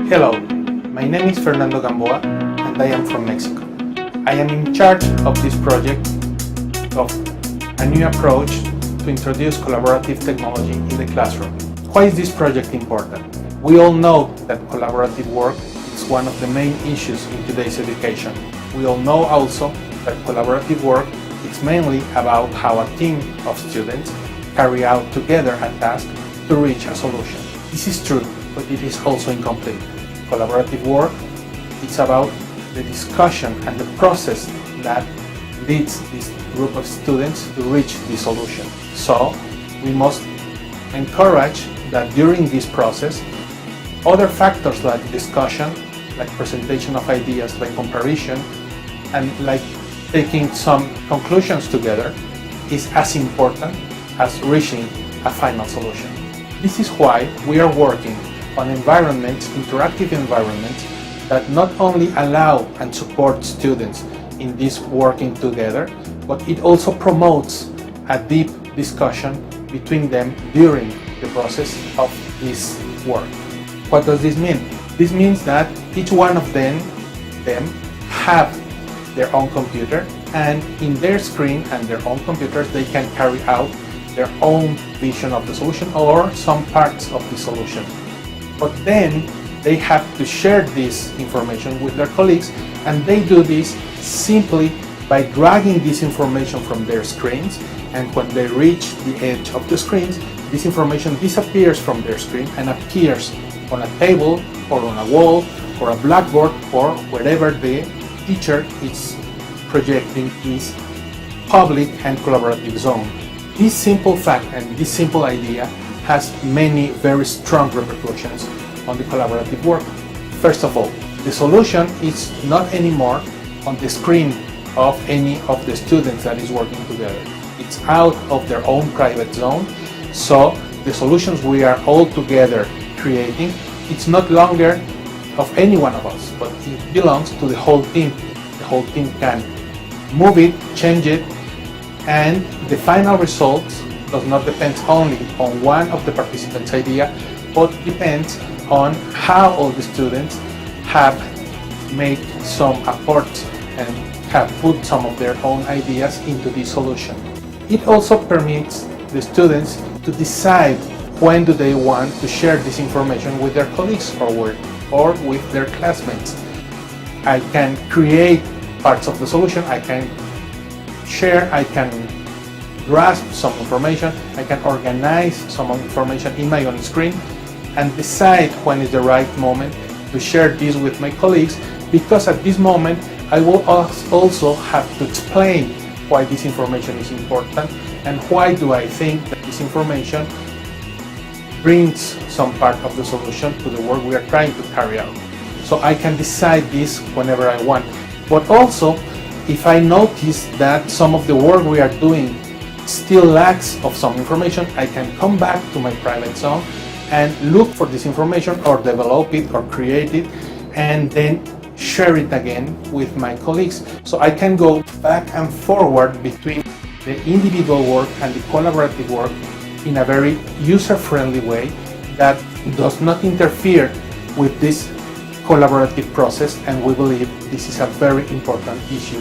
Hello, my name is Fernando Gamboa and I am from Mexico. I am in charge of this project of a new approach to introduce collaborative technology in the classroom. Why is this project important? We all know that collaborative work is one of the main issues in today's education. We all know also that collaborative work is mainly about how a team of students carry out together a task to reach a solution. This is true, but it is also incomplete. Collaborative work is about the discussion and the process that leads this group of students to reach the solution. So we must encourage that during this process, other factors like discussion, like presentation of ideas, like comparison, and like taking some conclusions together is as important as reaching a final solution. This is why we are working on environments, interactive environments, that not only allow and support students in this working together, but it also promotes a deep discussion between them during the process of this work. What does this mean? This means that each one of them have their own computer, and in their screen and their own computers they can carry out their own vision of the solution or some parts of the solution. But then they have to share this information with their colleagues, and they do this simply by dragging this information from their screens, and when they reach the edge of the screens, this information disappears from their screen and appears on a table or on a wall or a blackboard or wherever the teacher is projecting his public and collaborative zone. This simple fact and this simple idea has many very strong repercussions on the collaborative work. First of all, the solution is not anymore on the screen of any of the students that is working together. It's out of their own private zone, so the solutions we are all together creating, it's not longer of any one of us, but it belongs to the whole team. The whole team can move it, change it, and the final result does not depend only on one of the participants' idea, but depends on how all the students have made some efforts and have put some of their own ideas into this solution. It also permits the students to decide when do they want to share this information with their colleagues or with their classmates. I can create parts of the solution, I can share, I can grasp some information, I can organize some information in my own screen and decide when is the right moment to share this with my colleagues, because at this moment I will also have to explain why this information is important and why do I think that this information brings some part of the solution to the work we are trying to carry out. So I can decide this whenever I want. But also, if I notice that some of the work we are doing still lacks of some information, I can come back to my private zone and look for this information or develop it or create it and then share it again with my colleagues. So I can go back and forward between the individual work and the collaborative work in a very user-friendly way that does not interfere with this collaborative process, and we believe this is a very important issue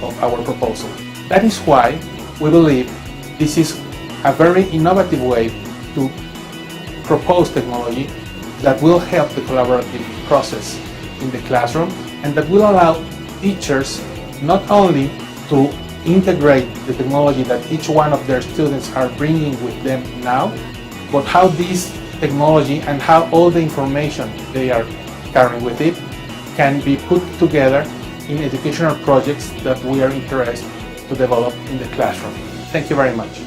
of our proposal. That is why we believe this is a very innovative way to propose technology that will help the collaborative process in the classroom and that will allow teachers not only to integrate the technology that each one of their students are bringing with them now, but how this technology and how all the information they are carrying with it can be put together in educational projects that we are interested to develop in the classroom. Thank you very much.